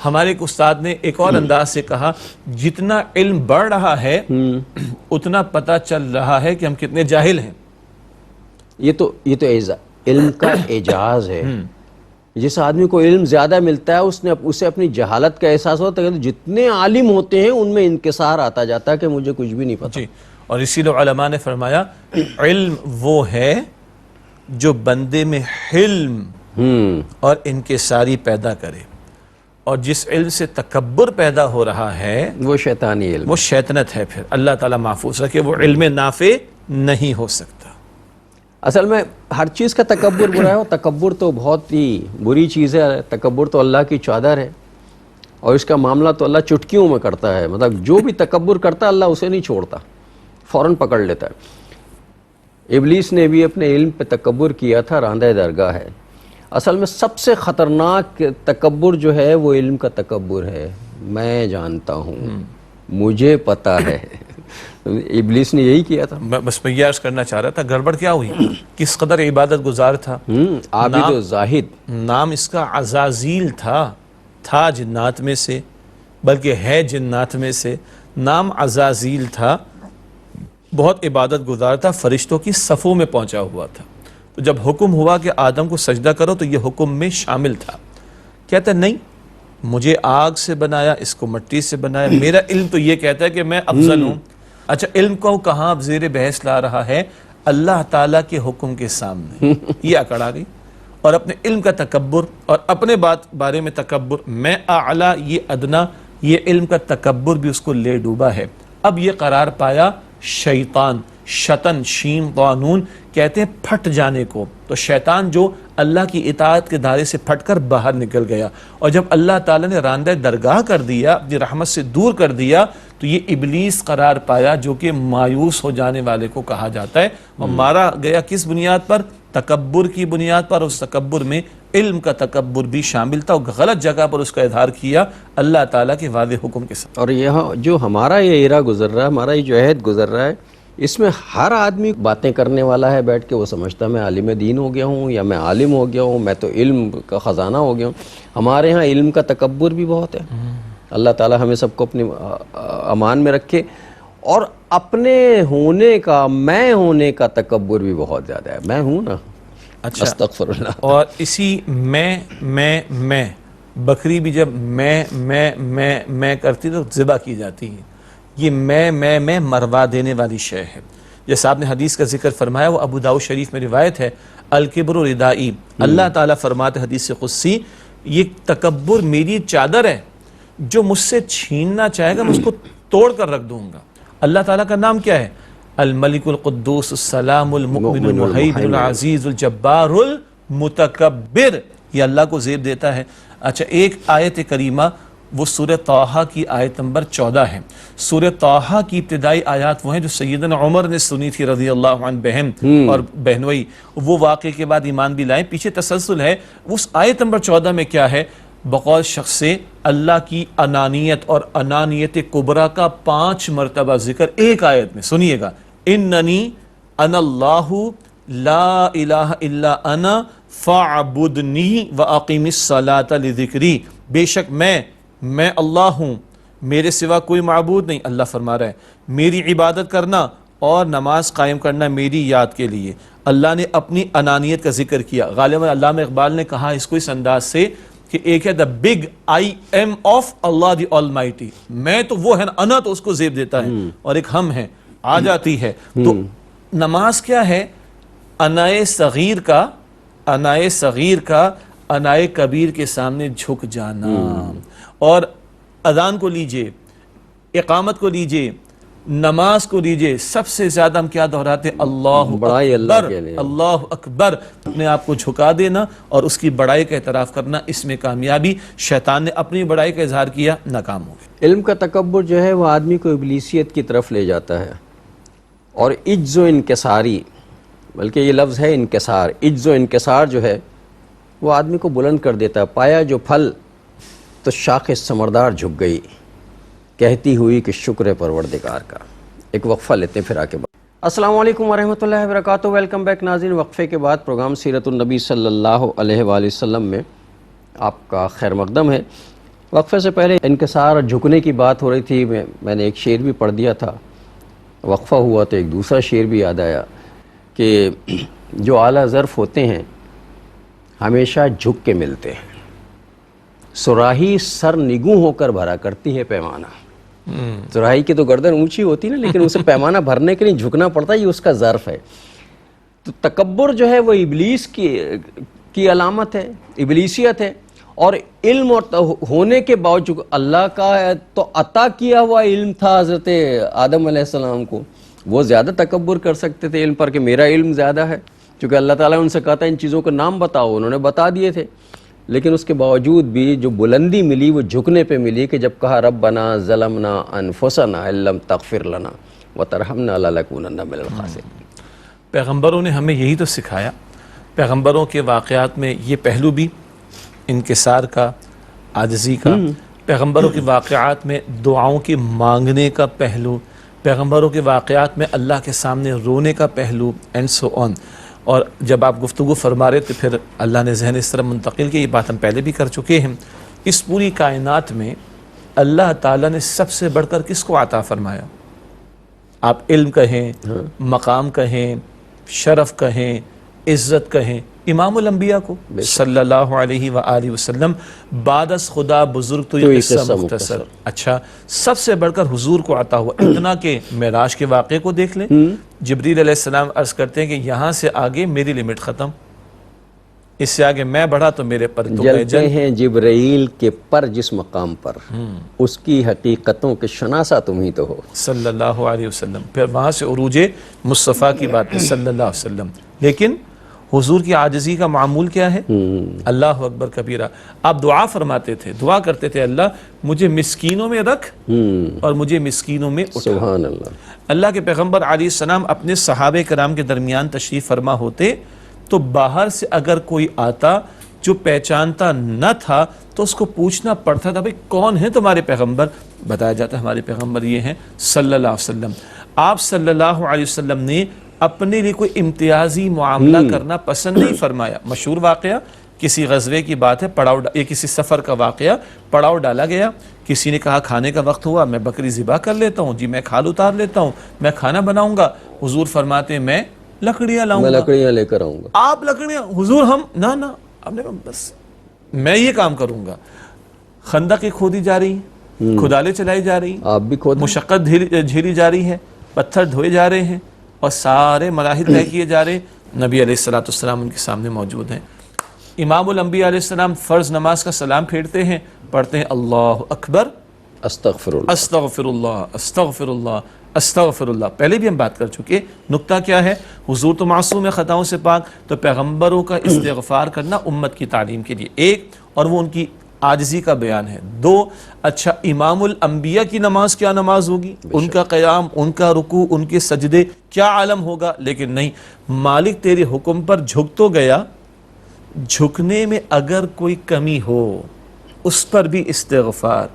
ہمارے ایک استاد نے ایک اور انداز سے کہا، جتنا علم بڑھ رہا ہے اتنا پتہ چل رہا ہے کہ ہم کتنے جاہل ہیں. یہ تو علم کا اعجاز ہے. جس آدمی کو علم زیادہ ملتا ہے اسے اپنی جہالت کا احساس ہوتا ہے. جتنے عالم ہوتے ہیں ان میں انکسار آتا جاتا ہے کہ مجھے کچھ بھی نہیں پتا. جی اور اسی لیے علماء نے فرمایا علم وہ ہے جو بندے میں حلم اور انکساری پیدا کرے، اور جس علم سے تکبر پیدا ہو رہا ہے وہ شیطانی علم، وہ شیطنت ہے. پھر اللہ تعالیٰ محفوظ رکھے، وہ علم نافع نہیں ہو سکتا. اصل میں ہر چیز کا تکبر برا ہے، اور تکبر تو بہت ہی بری چیز ہے. تکبر تو اللہ کی چادر ہے، اور اس کا معاملہ تو اللہ چٹکیوں میں کرتا ہے. مطلب جو بھی تکبر کرتا ہے اللہ اسے نہیں چھوڑتا، فوراً پکڑ لیتا ہے. ابلیس نے بھی اپنے علم پہ تکبر کیا تھا، راندہ درگاہ ہے. اصل میں سب سے خطرناک تکبر جو ہے وہ علم کا تکبر ہے. میں جانتا ہوں، مجھے پتا ہے. ابلیس نے یہی کیا تھا. بس میں یہ عرض کرنا چاہ رہا تھا، گڑبڑ کیا ہوئی؟ کس قدر عبادت گزار تھا، عابد و زاہد. نام اس کا عزازیل تھا جنات میں سے، بلکہ ہے جنات میں سے. نام عزازیل تھا، بہت عبادت گزار تھا، فرشتوں کی صفوں میں پہنچا ہوا تھا. تو جب حکم ہوا کہ آدم کو سجدہ کرو تو یہ حکم میں شامل تھا. کہتا نہیں، مجھے آگ سے بنایا، اس کو مٹی سے بنایا، میرا علم تو یہ کہتا ہے کہ میں افضل ہوں. اچھا علم کو کہاں اب زیر بحث لا رہا ہے؟ اللہ تعالیٰ کے حکم کے سامنے. یہ اکڑ آ گئی، اور اپنے علم کا تکبر اور اپنے بارے میں تکبر، میں اعلیٰ یہ ادنا، یہ علم کا تکبر بھی اس کو لے ڈوبا ہے. اب یہ قرار پایا شیطان، شطن شین قانون کہتے ہیں پھٹ جانے کو. تو شیطان جو اللہ کی اطاعت کے دائرے سے پھٹ کر باہر نکل گیا، اور جب اللہ تعالیٰ نے راندہ درگاہ کر دیا، اپنی رحمت سے دور کر دیا، تو یہ ابلیس قرار پایا جو کہ مایوس ہو جانے والے کو کہا جاتا ہے. اور مارا گیا کس بنیاد پر؟ تکبر کی بنیاد پر. اس تکبر میں علم کا تکبر بھی شامل تھا، اور غلط جگہ پر اس کا اظہار کیا اللہ تعالیٰ کے واضح حکم کے ساتھ. اور یہاں جو ہمارا یہ ایرا گزر رہا ہے، ہمارا یہ جو عہد گزر رہا ہے، اس میں ہر آدمی باتیں کرنے والا ہے بیٹھ کے. وہ سمجھتا میں عالم دین ہو گیا ہوں، یا میں عالم ہو گیا ہوں، میں تو علم کا خزانہ ہو گیا ہوں. ہمارے ہاں علم کا تکبر بھی بہت ہے. اللہ تعالیٰ ہمیں سب کو اپنے امان میں رکھے. اور اپنے ہونے کا، میں ہونے کا تکبر بھی بہت زیادہ ہے. میں ہوں نا، اچھا استغفر اللہ. اور اسی میں بکری بھی جب میں کرتی تو ذبح کی جاتی ہے. یہ میں مروا دینے والی شے ہے. جیسا آپ نے حدیث کا ذکر فرمایا، وہ ابو داؤد شریف میں روایت ہے، الکبر ردائی. اللہ تعالیٰ فرماتے حدیث قدسی، یہ تکبر میری چادر ہے، جو مجھ سے چھیننا چاہے گا میں اس کو توڑ کر رکھ دوں گا. اللہ تعالیٰ کا نام کیا ہے؟ الملک القدوس السلام المؤمن المہیمن العزیز الجبار المتکبر. یہ اللہ کو زیب دیتا ہے. اچھا ایک آیت کریمہ وہ سورہ طٰہٰ کی آیت نمبر 14 ہے. سورہ طٰہٰ کی ابتدائی آیات وہ ہیں جو سیدنا عمر نے سنی تھی رضی اللہ عنہ بہن اور بہنوئی. وہ واقعے کے بعد ایمان بھی لائیں. پیچھے تسلسل ہے. اس آیت نمبر 14 میں کیا ہے؟ بقول شخص سے اللہ کی انانیت اور انانیت کبریٰ کا 5 مرتبہ ذکر ایک آیت میں. سنیے گا، اننی انا اللہ لا الہ الا انا فاعبدنی واقم الصلاۃ لذکری، بے شک میں اللہ ہوں، میرے سوا کوئی معبود نہیں۔ اللہ فرما رہا ہے میری عبادت کرنا اور نماز قائم کرنا میری یاد کے لیے۔ اللہ نے اپنی انانیت کا ذکر کیا۔ غالباً علامہ اقبال نے کہا اس کو اس انداز سے کہ ایک ہے the big I am of Allah the Almighty, میں تو وہ ہے نا، انا تو اس کو زیب دیتا ہے، اور ایک ہم ہے آ جاتی ہے۔ تو نماز کیا ہے؟ انائے صغیر کا انائے کبیر کے سامنے جھک جانا۔ اور اذان کو لیجئے، اقامت کو لیجئے، نماز کو لیجئے، سب سے زیادہ ہم کیا دہراتے ہیں؟ اللہ بڑائی اللہ اکبر، کے لیے، اللہ اکبر، اپنے آپ کو جھکا دینا اور اس کی بڑائی کا اعتراف کرنا، اس میں کامیابی۔ شیطان نے اپنی بڑائی کا اظہار کیا، ناکام ہو گیا۔ علم کا تکبر جو ہے وہ آدمی کو ابلیسیت کی طرف لے جاتا ہے، اور عجز و انکساری، بلکہ یہ لفظ ہے انکسار، عجز و انکسار جو ہے وہ آدمی کو بلند کر دیتا ہے۔ پایا جو پھل تو شاخ ثمردار جھک گئی، کہتی ہوئی کہ شکر ہے پروردگار کا۔ ایک وقفہ لیتے ہیں پھر آگے بات۔ السلام علیکم ورحمۃ اللہ وبرکاتہ، ویلکم بیک ناظرین۔ وقفے کے بعد پروگرام سیرت النبی صلی اللہ علیہ وآلہ وسلم میں آپ کا خیر مقدم ہے۔ وقفے سے پہلے انکسار اور جھکنے کی بات ہو رہی تھی، میں نے ایک شعر بھی پڑھ دیا تھا، وقفہ ہوا تو ایک دوسرا شعر بھی یاد آیا کہ جو اعلیٰ ظرف ہوتے ہیں ہمیشہ جھک کے ملتے ہیں، صراحی سر نگوں ہو کر بھرا کرتی ہے پیمانہ۔ صراحی کی تو گردن اونچی ہوتی ہے نا، لیکن اسے پیمانہ بھرنے کے لیے جھکنا پڑتا ہے، یہ اس کا ظرف ہے۔ تو تکبر جو ہے وہ ابلیس کی علامت ہے، ابلیسیت ہے، اور علم اور ہونے کے باوجود اللہ کا تو عطا کیا ہوا علم تھا حضرت آدم علیہ السلام کو، وہ زیادہ تکبر کر سکتے تھے علم پر کہ میرا علم زیادہ ہے، چونکہ اللہ تعالیٰ نے ان سے کہا تھا ان چیزوں کا نام بتاؤ، انہوں نے بتا دیے تھے، لیکن اس کے باوجود بھی جو بلندی ملی وہ جھکنے پہ ملی کہ جب کہا ربنا ظلمنا انفسنا ان لم تغفر لنا وترحمنا لنکونن من الخاسرین۔ پیغمبروں نے ہمیں یہی تو سکھایا۔ پیغمبروں کے واقعات میں یہ پہلو بھی انکسار کا، عاجزی کا، پیغمبروں کے واقعات میں دعاؤں کی مانگنے کا پہلو، پیغمبروں کے واقعات میں اللہ کے سامنے رونے کا پہلو، اینڈ سو آن۔ اور جب آپ گفتگو فرما رہے تو پھر اللہ نے ذہن اس طرح منتقل کی، یہ بات ہم پہلے بھی کر چکے ہیں۔ اس پوری کائنات میں اللہ تعالیٰ نے سب سے بڑھ کر کس کو عطا فرمایا؟ آپ علم کہیں، مقام کہیں، شرف کہیں، عزت کہیں، امام الانبیاء کو صلی اللہ علیہ وآلہ وسلم۔ بعد از خدا بزرگ تو یہ قصہ مختصر۔ اچھا، سب سے بڑھ کر حضور کو عطا ہوا، اتنا کہ معراج کے واقعے کو دیکھ لیں۔ جبریل علیہ السلام عرض کرتے ہیں کہ یہاں سے آگے میری لمٹ ختم، اس سے آگے میں بڑھا تو میرے پر تو جلتے ہیں جبرائیل کے پر جس مقام پر، اس کی حقیقتوں کے شناسہ تم ہی تو ہو صلی اللہ علیہ وسلم۔ پھر وہاں سے عروج مصطفیٰ کی بات ہے صلی اللہ علیہ وسلم۔ لیکن حضور کی عاجزی کا معمول کیا ہے؟ اللہ اکبر کبیرہ۔ آپ دعا فرماتے تھے، دعا کرتے تھے اللہ مجھے مسکینوں میں رکھ اور مجھے مسکینوں میں اٹھا۔ سبحان اللہ۔ اللہ کے پیغمبر علیہ السلام اپنے صحابہ کرام کے درمیان تشریف فرما ہوتے تو باہر سے اگر کوئی آتا جو پہچانتا نہ تھا تو اس کو پوچھنا پڑتا تھا بھئی کون ہیں تمہارے پیغمبر؟ بتایا جاتا ہے ہمارے پیغمبر یہ ہیں صلی اللہ علیہ وسلم۔ آپ صلی اللہ علیہ وسلم نے اپنے لیے کوئی امتیازی معاملہ کرنا پسند نہیں فرمایا۔ مشہور واقعہ کسی غزوے کی بات ہے، یا کسی سفر کا واقعہ، پڑاؤ ڈالا گیا، کسی نے کہا کھانے کا وقت ہوا، میں بکری ذبح کر لیتا ہوں، جی میں کھال اتار لیتا ہوں، میں کھانا بناؤں گا۔ حضور فرماتے ہیں میں لکڑیاں لاؤں گا، میں لکڑیاں لے کر آؤں گا۔ آپ لکڑیاں؟ حضور ہم نہ آپ نے کہا بس میں یہ کام کروں گا۔ خندقیں کھودی جا رہی ہیں، کھدالیں چلائی جا رہی ہیں، آپ بھی کھود مشقت جھیلی جا رہی ہے، پتھر دھوئے جا رہے ہیں اور سارے مراحل طے کیے جا رہے ہیں۔ نبی علیہ السلام ان کے سامنے موجود ہیں۔ امام الانبیاء علیہ السلام فرض نماز کا سلام پھیرتے ہیں، پڑھتے ہیں اللہ اکبر، استغفر اللہ، استغفر اللہ، استغفر اللہ، استغفر اللہ۔ پہلے بھی ہم بات کر چکے، نقطہ کیا ہے؟ حضور تو معصوم ہے خطاؤں سے پاک، تو پیغمبروں کا استغفار کرنا امت کی تعلیم کے لیے ایک، اور وہ ان کی عاجزی کا بیان ہے۔ دو، اچھا امام الانبیاء کی نماز کیا نماز ہوگی؟ ان کا قیام، ان کا رکوع، ان کے سجدے کیا عالم ہوگا؟ لیکن نہیں، مالک تیرے حکم پر جھک تو گیا، جھکنے میں اگر کوئی کمی ہو اس پر بھی استغفار۔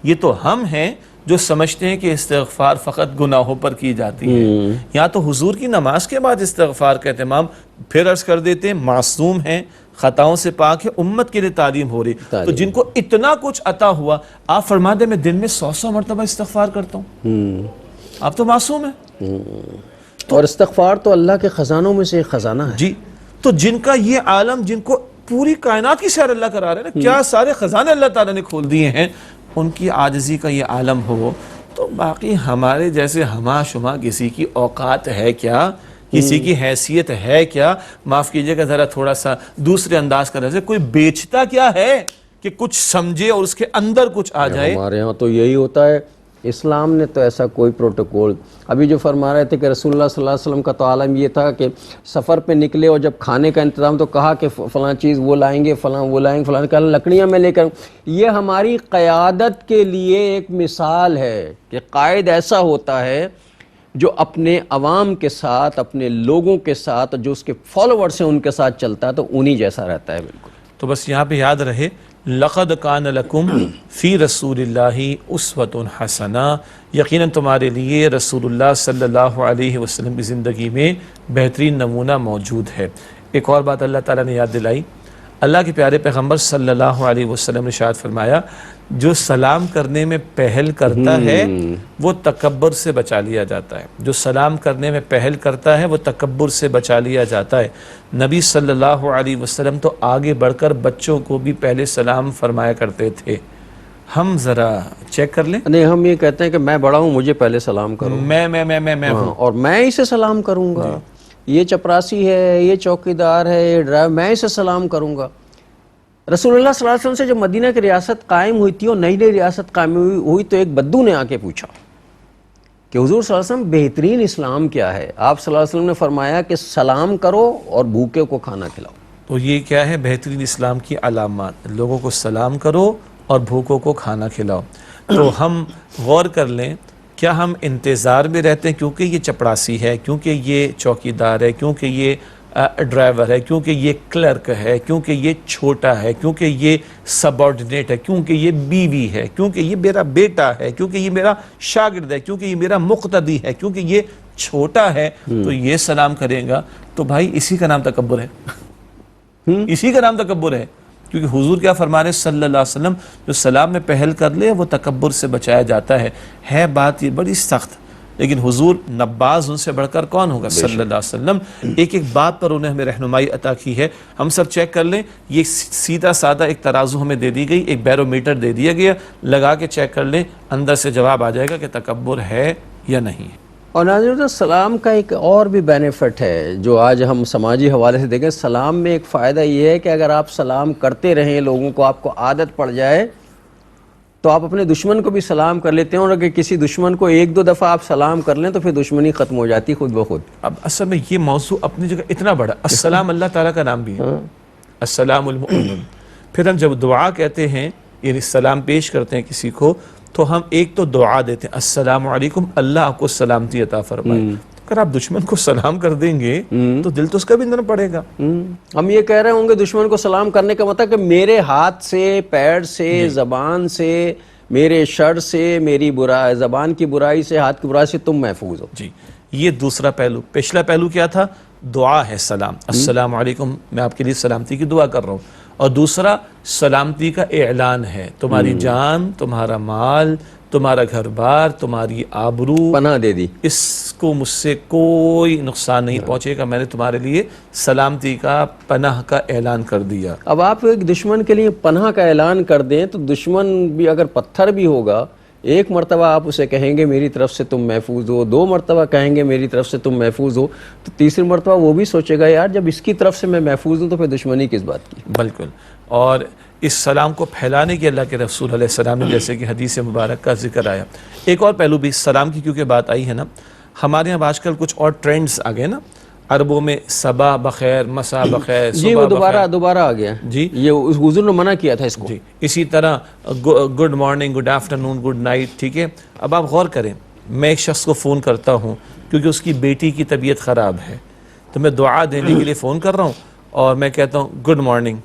یہ تو ہم ہیں جو سمجھتے ہیں کہ استغفار فقط گناہوں پر کی جاتی ہے. یا تو حضور کی نماز کے بعد استغفار کا اہتمام. پھر عرض کر دیتے ہیں معصوم ہیں, خطاؤں سے پاک ہے, امت کے لیے تعلیم ہو رہی. تو جن کو اتنا کچھ عطا ہوا, آپ فرما دیں میں دن میں 100 مرتبہ استغفار کرتا ہوں, آپ تو معصوم ہیں. اور استغفار تو اللہ کے خزانوں میں سے ایک خزانہ ہے. جی, تو جن کا یہ عالم, جن کو پوری کائنات کی سیر اللہ کرا رہے ہیں نا, کیا سارے خزانے اللہ تعالیٰ نے کھول دیے ہیں, ان کی عاجزی کا یہ عالم ہو, تو باقی ہمارے جیسے ہما شما کسی کی اوقات ہے کیا, کسی کی حیثیت ہے کیا؟ معاف کیجئے گا ذرا تھوڑا سا دوسرے انداز کا رہے, کوئی بیچتا کیا ہے کہ کچھ سمجھے اور اس کے اندر کچھ آ جائے. ہمارے ہاں تو یہی ہوتا ہے. اسلام نے تو ایسا کوئی پروٹوکول, ابھی جو فرما رہے تھے کہ رسول اللہ صلی اللہ علیہ وسلم کا تو عالم یہ تھا کہ سفر پہ نکلے اور جب کھانے کا انتظام تو کہا کہ فلاں چیز وہ لائیں گے, فلاں وہ لائیں گے, فلاں کہ لکڑیاں میں لے کر. یہ ہماری قیادت کے لیے ایک مثال ہے کہ قائد ایسا ہوتا ہے جو اپنے عوام کے ساتھ, اپنے لوگوں کے ساتھ, جو اس کے فالوورز ہیں ان کے ساتھ چلتا ہے تو انہی جیسا رہتا ہے. بالکل. تو بس یہاں پہ یاد رہے, لقد کان لکم فی رسول اللہ اسوۃ حسنہ, یقیناً تمہارے لیے رسول اللہ صلی اللہ علیہ وسلم کی زندگی میں بہترین نمونہ موجود ہے. ایک اور بات اللہ تعالیٰ نے یاد دلائی, اللہ کے پیارے پیغمبر صلی اللہ علیہ وسلم نے ارشاد فرمایا, جو سلام کرنے میں پہل کرتا ہے وہ تکبر سے بچا لیا جاتا ہے. جو سلام کرنے میں پہل کرتا ہے وہ تکبر سے بچا لیا جاتا ہے. نبی صلی اللہ علیہ وسلم تو آگے بڑھ کر بچوں کو بھی پہلے سلام فرمایا کرتے تھے. ہم ذرا چیک کر لیں. نہیں, ہم یہ کہتے ہیں کہ میں بڑا ہوں, مجھے پہلے سلام کرو, میں ہوں, اور میں اسے سلام کروں گا. یہ چپراسی ہے, یہ چوکیدار ہے, یہ ڈرائیور, میں اسے سلام کروں گا. رسول اللہ صلی اللہ علیہ وسلم سے جب مدینہ کی ریاست قائم ہوئی تھی اور نئی نئی ریاست قائم ہوئی تو ایک بدو نے آ کے پوچھا کہ حضور صلی اللہ علیہ وسلم بہترین اسلام کیا ہے؟ آپ صلی اللہ علیہ وسلم نے فرمایا کہ سلام کرو اور بھوکے کو کھانا کھلاؤ. تو یہ کیا ہے بہترین اسلام کی علامات؟ لوگوں کو سلام کرو اور بھوکوں کو کھانا کھلاؤ. تو ہم غور کر لیں, کیا ہم انتظار میں رہتے ہیں کیونکہ یہ چپڑاسی ہے, کیونکہ یہ چوکیدار ہے, کیونکہ یہ ڈرائیور ہے, کیونکہ یہ کلرک ہے, کیونکہ یہ چھوٹا ہے, کیونکہ یہ سبارڈینیٹ ہے, کیونکہ یہ بیوی ہے, کیونکہ یہ میرا بیٹا ہے, کیونکہ یہ میرا شاگرد ہے, کیونکہ یہ میرا مقتدی ہے, کیونکہ یہ چھوٹا ہے تو یہ سلام کرے گا؟ تو بھائی اسی کا نام تکبر ہے, اسی کا نام تکبر ہے. کیونکہ حضور کیا فرما رہے صلی اللہ علیہ وسلم, جو سلام میں پہل کر لے وہ تکبر سے بچایا جاتا ہے. بات یہ بڑی سخت, لیکن حضور نباز ان سے بڑھ کر کون ہوگا صلی اللہ علیہ وسلم. ایک ایک بات پر انہیں ہمیں رہنمائی عطا کی ہے. ہم سب چیک کر لیں, یہ سیدھا سادہ ایک ترازو ہمیں دے دی گئی, ایک بیرو میٹر دے دیا گیا, لگا کے چیک کر لیں, اندر سے جواب آ جائے گا کہ تکبر ہے یا نہیں. اور ناظرین, سلام کا ایک اور بھی بینیفٹ ہے جو آج ہم سماجی حوالے سے دیکھیں. سلام میں ایک فائدہ یہ ہے کہ اگر آپ سلام کرتے رہیں لوگوں کو, آپ کو عادت پڑ جائے تو آپ اپنے دشمن کو بھی سلام کر لیتے ہیں, اور اگر کسی دشمن کو ایک دو دفعہ آپ سلام کر لیں تو پھر دشمنی ختم ہو جاتی خود بخود. اب اصل میں یہ موضوع اپنی جگہ اتنا بڑا, السلام اللہ تعالیٰ کا نام بھی ہے, السلام المؤمن. پھر ہم جب دعا کہتے ہیں یعنی سلام پیش کرتے ہیں کسی کو, تو ہم ایک تو دعا دیتے ہیں السلام علیکم, اللہ آپ کو سلامتی عطا فرمائے. اگر آپ دشمن کو سلام کر دیں گے تو دل تو اس کا بھی اندر پڑے گا. ہم یہ کہہ رہے ہوں گے دشمن کو سلام کرنے کا مطلب کہ میرے ہاتھ سے, پیر سے, زبان سے, میرے شر سے, میری زبان کی برائی سے, ہاتھ کی برائی سے تم محفوظ ہو. جی, یہ دوسرا پہلو. پچھلا پہلو کیا تھا؟ دعا ہے سلام, السلام علیکم, میں آپ کے لیے سلامتی کی دعا کر رہا ہوں. اور دوسرا سلامتی کا اعلان ہے, تمہاری جان, تمہارا مال, تمہارا گھر بار, تمہاری آبرو پناہ دے دی, اس کو مجھ سے کوئی نقصان نہیں پہنچے گا, میں نے تمہارے لیے سلامتی کا, پناہ کا اعلان کر دیا. اب آپ ایک دشمن کے لیے پناہ کا اعلان کر دیں تو دشمن بھی اگر پتھر بھی ہوگا, ایک مرتبہ آپ اسے کہیں گے میری طرف سے تم محفوظ ہو, دو مرتبہ کہیں گے میری طرف سے تم محفوظ ہو, تو تیسری مرتبہ وہ بھی سوچے گا یار جب اس کی طرف سے میں محفوظ ہوں تو پھر دشمنی کس بات کی. بالکل. اور اس سلام کو پھیلانے کے اللہ کے رسول علیہ السلام نے جیسے کہ حدیث مبارک کا ذکر آیا. ایک اور پہلو بھی سلام کی کیونکہ بات آئی ہے نا, ہمارے یہاں آج کل کچھ اور ٹرینڈز آ گئے نا, عربوں میں صباح بخیر, مساء بخیر, جی وہ دوبارہ آ گیا. جی یہ حضور نے منع کیا تھا اس کو. جی اسی طرح good morning, good afternoon, good night. ٹھیک ہے, اب آپ غور کریں, میں ایک شخص کو فون کرتا ہوں کیونکہ اس کی بیٹی کی طبیعت خراب ہے, تو میں دعا دینے کے لیے فون کر رہا ہوں اور میں کہتا ہوں گڈ مارننگ,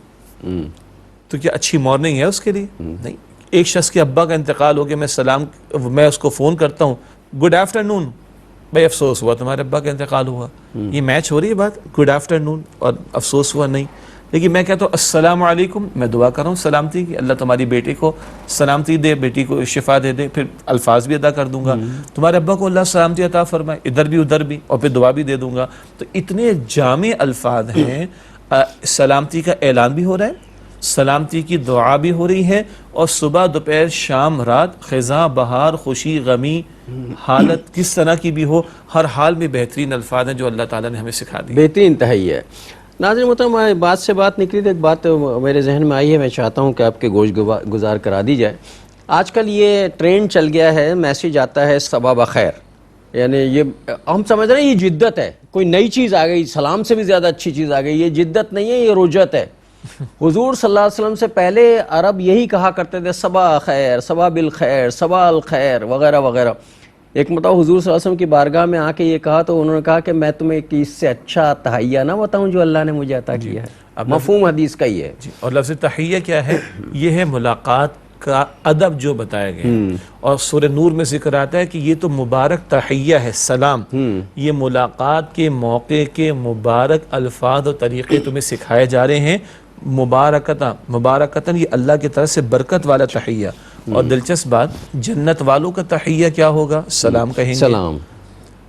تو کیا اچھی مارننگ ہے اس کے لیے؟ نہیں. ایک شخص کے ابا کا انتقال ہو گیا، میں اس کو فون کرتا ہوں، گڈ آفٹرنون، بھائی افسوس ہوا تمہارے ابا کا انتقال ہوا، یہ میچ ہو رہی ہے بات؟ گڈ آفٹرنون اور افسوس ہوا نہیں. لیکن میں کہتا ہوں السلام علیکم، میں دعا کر رہا ہوں سلامتی کی، اللہ تمہاری بیٹی کو سلامتی دے، بیٹی کو شفا دے دے، پھر الفاظ بھی ادا کر دوں گا، تمہارے ابا کو اللہ سلامتی عطا فرمائے، ادھر بھی ادھر بھی، اور پھر دعا بھی دے دوں گا. تو اتنے جامع الفاظ ہیں. سلامتی کا اعلان بھی ہو رہا ہے، سلامتی کی دعا بھی ہو رہی ہے، اور صبح دوپہر شام رات، خزاں بہار خوشی غمی، حالت کس طرح کی بھی ہو، ہر حال میں بہترین الفاظ ہیں جو اللہ تعالیٰ نے ہمیں سکھا دی. بہترین انتہائی ہے. ناظرین محترم، بات سے بات نکلی تو ایک بات میرے ذہن میں آئی ہے، میں چاہتا ہوں کہ آپ کے گوش گزار کرا دی جائے. آج کل یہ ٹرینڈ چل گیا ہے، میسیج آتا ہے صباح بخیر، یعنی یہ ہم سمجھ رہے ہیں یہ جدت ہے، کوئی نئی چیز آ گئی، سلام سے بھی زیادہ اچھی چیز آ گئی. یہ جدت نہیں ہے، یہ رجت ہے. حضور صلی اللہ علیہ وسلم سے پہلے عرب یہی کہا کرتے تھے، صباح خیر، صباح بالخیر، صباح الخیر وغیرہ وغیرہ. ایک مرتبہ حضور صلی اللہ علیہ وسلم کی بارگاہ میں آ کے یہ کہا تو انہوں نے کہا کہ میں تمہیں اس سے اچھا تحیہ نہ بتاؤں جو اللہ نے مجھے عطا کیا ہے. مفہوم حدیث کا ہی ہے. اور لفظ تحیہ کیا ہے؟ یہ ہے ملاقات کا ادب جو بتایا گیا ہے. اور سورہ نور میں ذکر آتا ہے کہ یہ تو مبارک تحیہ ہے، سلام. یہ ملاقات کے موقع کے مبارک الفاظ اور طریقے تمہیں سکھائے جا رہے ہیں. مبارکتاً یہ اللہ کی طرف سے برکت والا تحیہ. اور دلچسپ بات، جنت والوں کا تحیہ کیا ہوگا؟ سلام کہیں گے. سلام.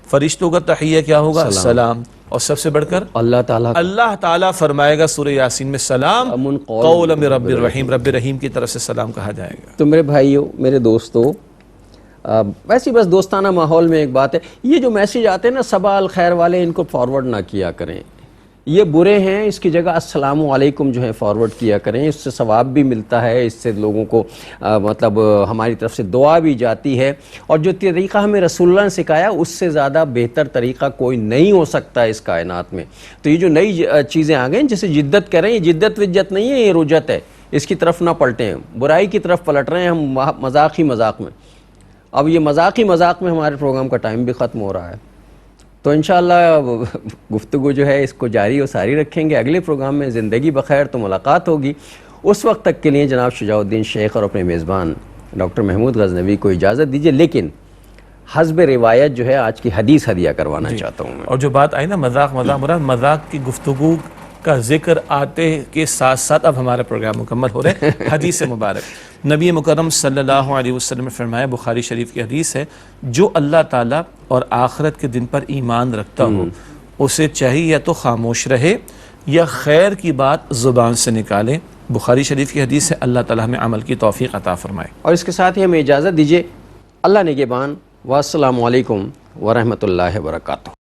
فرشتوں کا تحیہ کیا ہوگا؟ سلام. اور سب سے بڑھ کر اللہ تعالیٰ فرمائے گا سورہ یاسین میں، سلام قولا من رب الرحیم، رب رحیم کی طرف سے سلام کہا جائے گا. تو میرے بھائیو، میرے دوستو، ویسی بس دوستانہ ماحول میں ایک بات ہے، یہ جو میسیج آتے ہیں نا صباح الخیر والے، ان کو فارورڈ نہ کیا کریں، یہ برے ہیں. اس کی جگہ السلام علیکم جو ہے فارورڈ کیا کریں، اس سے ثواب بھی ملتا ہے، اس سے لوگوں کو مطلب ہماری طرف سے دعا بھی جاتی ہے. اور جو طریقہ ہمیں رسول اللہ نے سکھایا، اس سے زیادہ بہتر طریقہ کوئی نہیں ہو سکتا اس کائنات میں. تو یہ جو نئی چیزیں آ گئیں جسے جدت کہہ رہے ہیں، یہ جدت وجت نہیں ہے، یہ رجت ہے. اس کی طرف نہ پلٹیں، برائی کی طرف پلٹ رہے ہیں ہم مذاق ہی مذاق میں. اب یہ مذاق ہی مذاق میں ہمارے پروگرام کا ٹائم بھی ختم ہو رہا ہے. تو انشاءاللہ گفتگو جو ہے اس کو جاری و ساری رکھیں گے. اگلے پروگرام میں زندگی بخیر تو ملاقات ہوگی. اس وقت تک کے لیے جناب شجاع الدین شیخ اور اپنے میزبان ڈاکٹر محمود غزنوی کو اجازت دیجیے، لیکن حسب روایت جو ہے آج کی حدیث ہدیہ کروانا چاہتا ہوں میں. اور جو بات آئی نا مذاق کی گفتگو کا ذکر آتے کے ساتھ ساتھ اب ہمارا پروگرام مکمل ہو رہا ہے. حدیث مبارک، نبی مکرم صلی اللہ علیہ وسلم نے فرمایا، بخاری شریف کی حدیث ہے، جو اللہ تعالیٰ اور آخرت کے دن پر ایمان رکھتا ہو، اسے چاہیے یا تو خاموش رہے یا خیر کی بات زبان سے نکالے. بخاری شریف کی حدیث ہے. اللہ تعالیٰ ہمیں عمل کی توفیق عطا فرمائے. اور اس کے ساتھ ہی ہمیں اجازت دیجیے. اللہ نگہبان، والسلام علیکم ورحمۃ اللہ وبرکاتہ.